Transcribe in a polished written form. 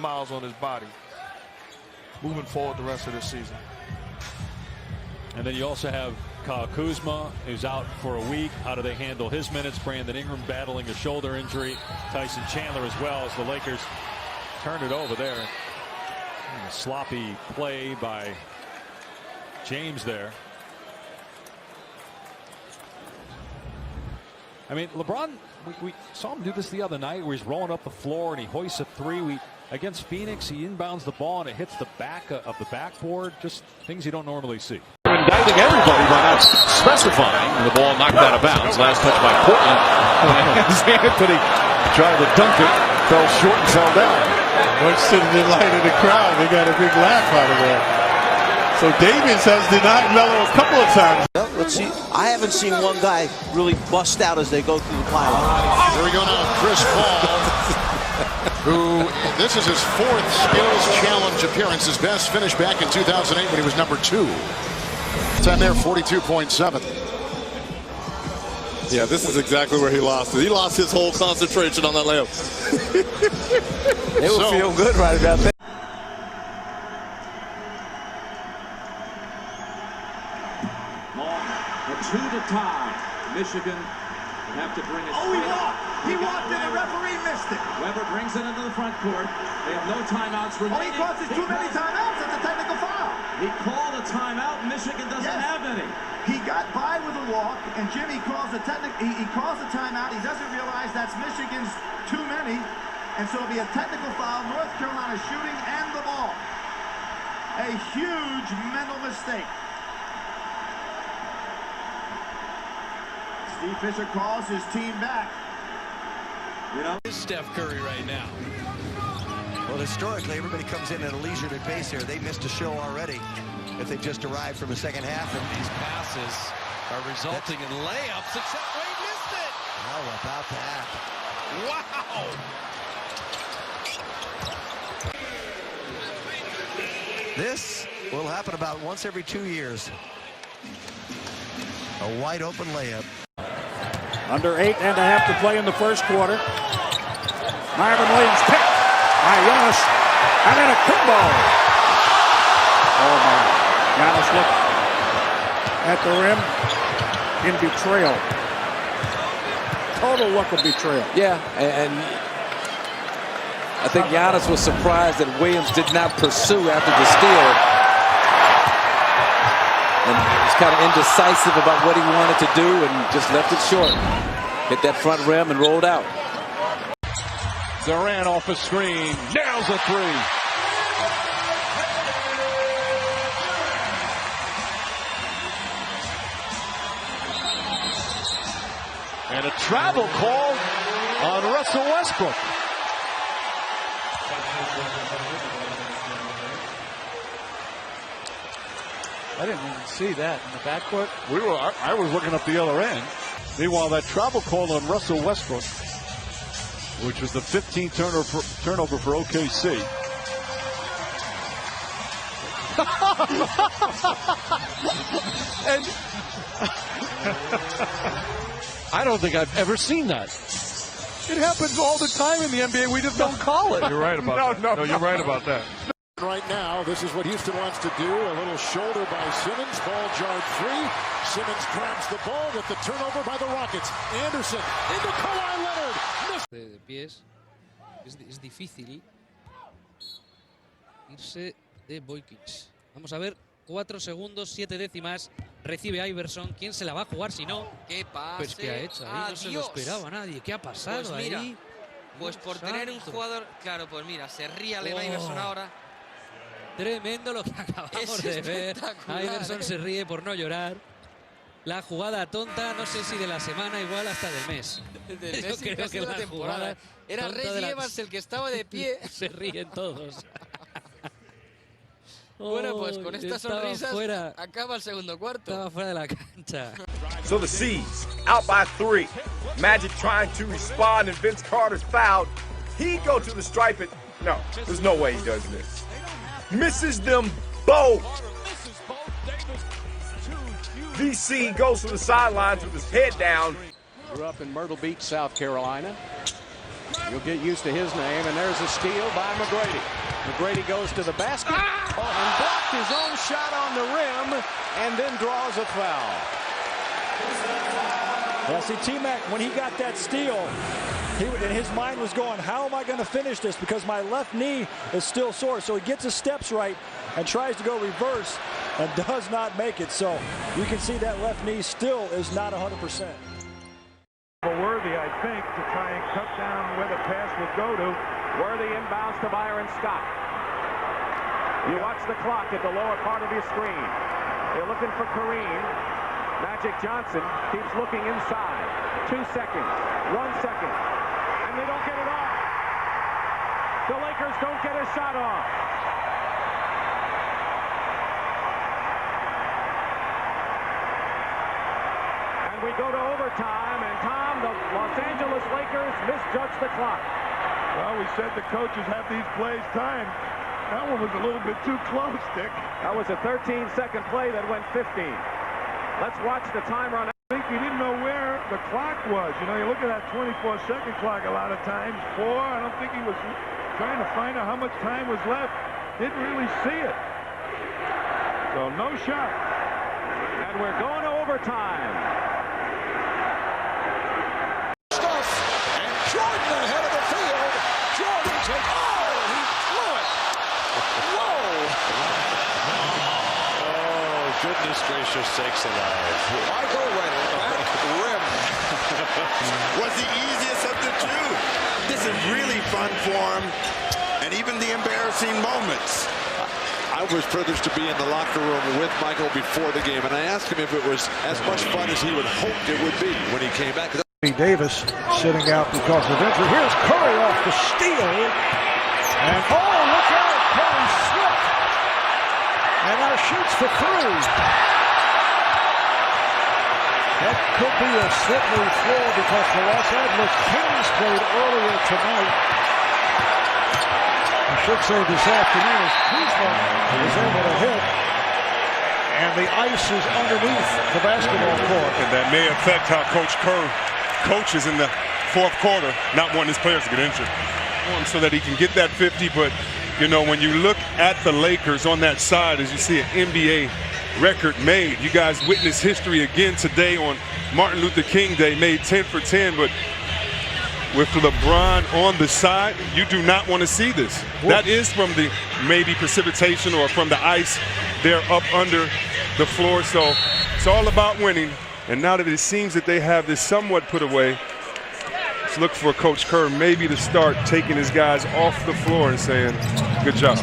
miles on his body moving forward the rest of this season. And then you also have Kyle Kuzma, who's out for a week. How do they handle his minutes? Brandon Ingram battling a shoulder injury. Tyson Chandler as well, as the Lakers turn it over there. And a sloppy play by James there. I mean, LeBron, we saw him do this the other night where he's rolling up the floor and he hoists a three. Against Phoenix, he inbounds the ball and it hits the back of the backboard. Just things you don't normally see. Indicting everybody by not specifying. The ball knocked out of bounds. Last touch by Portland. As Anthony tried to dunk it, fell short and fell down. Much to the delight of the crowd, they got a big laugh out of that. So Davis has denied Melo a couple of times. Well, let's see. I haven't seen one guy really bust out as they go through the pile. Here we go now, Chris Paul, who this is his fourth skills challenge appearance. His best finish back in 2008 when he was number 2. Time there, 42.7. Yeah, this is exactly where he lost it. He lost his whole concentration on that layup. They will feel good right about that. A 2 to tie. Michigan would have to bring it. Oh, he walked and the referee missed it. Weber brings it into the front court. They have no timeouts remaining. Oh, he causes too many timeouts. That's a technical foul. He called a timeout. Michigan doesn't have any. He got by with a walk, and Jimmy calls a he calls a timeout. He doesn't realize that's Michigan's too many, and so it'll be a technical foul. North Carolina shooting and the ball. A huge mental mistake. Steve Fisher calls his team back. You know, is Steph Curry right now. Well, historically, everybody comes in at a leisurely pace here. They missed a show already if they just arrived from the second half. And these passes are resulting in layups, except Wade missed it. How about that? Wow. This will happen about once every 2 years. A wide open layup. Under 8.5 to play in the first quarter. Marvin Williams picked by Giannis. Antetokounmpo. Oh my. Giannis looked at the rim in betrayal. Total look of betrayal. Yeah, and I think Giannis was surprised that Williams did not pursue after the steal. And was kind of indecisive about what he wanted to do and just left it short. Hit that front rim and rolled out. Durant off a screen, nails a three. And a travel call on Russell Westbrook. I didn't even see that in the backcourt. I was looking up the other end. Meanwhile, that travel call on Russell Westbrook, which was the 15th turnover for OKC. And I don't think I've ever seen that. It happens all the time in the NBA. We just don't call it. You're right about that. No, you're right about that. Right now, this is what Houston wants to do. A little shoulder by Simmons. Ball jarred free. Simmons grabs the ball with the turnover by the Rockets. Anderson into Kawhi Leonard. De pies. Es difícil irse de Boykic. Vamos a ver. 4 segundos, 7 décimas. Recibe Iverson. ¿Quién se la va a jugar si no? ¿Qué pasa? Pues ¿qué ha hecho ahí? No se lo esperaba nadie. ¿Qué ha pasado pues mira, ahí? Pues por tener un jugador... Claro, pues mira, se ríe Allen Iverson ahora. Tremendo lo que acabamos de ver. Iverson se ríe por no llorar. La jugada tonta, no sé si de la semana, igual hasta del mes. Del mes Yo creo que la temporada. Era Rey Evans el que estaba de pie. Se ríen todos. Bueno, pues con estas sonrisas acaba el segundo cuarto. Estaba fuera de la cancha. So the C's out by 3. Magic trying to respond and Vince Carter's fouled. He go to the stripe and no, there's no way he does this. Misses them both. VC goes to the sidelines with his head down. Grew up in Myrtle Beach, South Carolina. You'll get used to his name, and there's a steal by McGrady. McGrady goes to the basket and blocked his own shot on the rim and then draws a foul. Yeah, see, T-Mac, when he got that steal, in his mind was going, how am I going to finish this? Because my left knee is still sore. So he gets his steps right and tries to go reverse and does not make it. So you can see that left knee still is not 100%. Worthy, I think, to try and cut down where the pass would go to. Worthy inbounds to Byron Scott. You watch the clock at the lower part of your screen. They're looking for Kareem. Magic Johnson keeps looking inside. 2 seconds, 1 second, and they don't get it off. The Lakers don't get a shot off. And we go to overtime, and Tom, the Los Angeles Lakers misjudged the clock. Well, we said the coaches have these plays timed. That one was a little bit too close, Dick. That was a 13-second play that went 15. Let's watch the timer on. I think he didn't know where the clock was. You know, you look at that 24-second clock a lot of times. 4, I don't think he was trying to find out how much time was left. Didn't really see it. So no shot. And we're going to overtime. Stuff. And Jordan ahead of the field. Jordan takes. Oh, he blew it. Whoa. Goodness gracious sakes alive. Michael went back rim. Was the easiest of the two. This is really fun for him, and even the embarrassing moments. I was privileged to be in the locker room with Michael before the game, and I asked him if it was as much fun as he would hoped it would be when he came back. Davis sitting out because of injury. Here's Curry off the steal. And oh, look out, Curry slipped. And now shoots for 3. That could be a slippery floor because the Los Angeles Kings played earlier tonight. I should say this afternoon as Kuzma is able to hit. And the ice is underneath the basketball court. And that may affect how Coach Kerr coaches in the fourth quarter, not wanting his players to get injured. So that he can get that 50, but you know, when you look at the Lakers on that side, as you see an NBA record made, you guys witness history again today on Martin Luther King Day, made 10 for 10, but with LeBron on the side, you do not want to see this. That is from the maybe precipitation or from the ice. They're up under the floor, so it's all about winning. And now that it seems that they have this somewhat put away, let's look for Coach Kerr maybe to start taking his guys off the floor and saying, good job.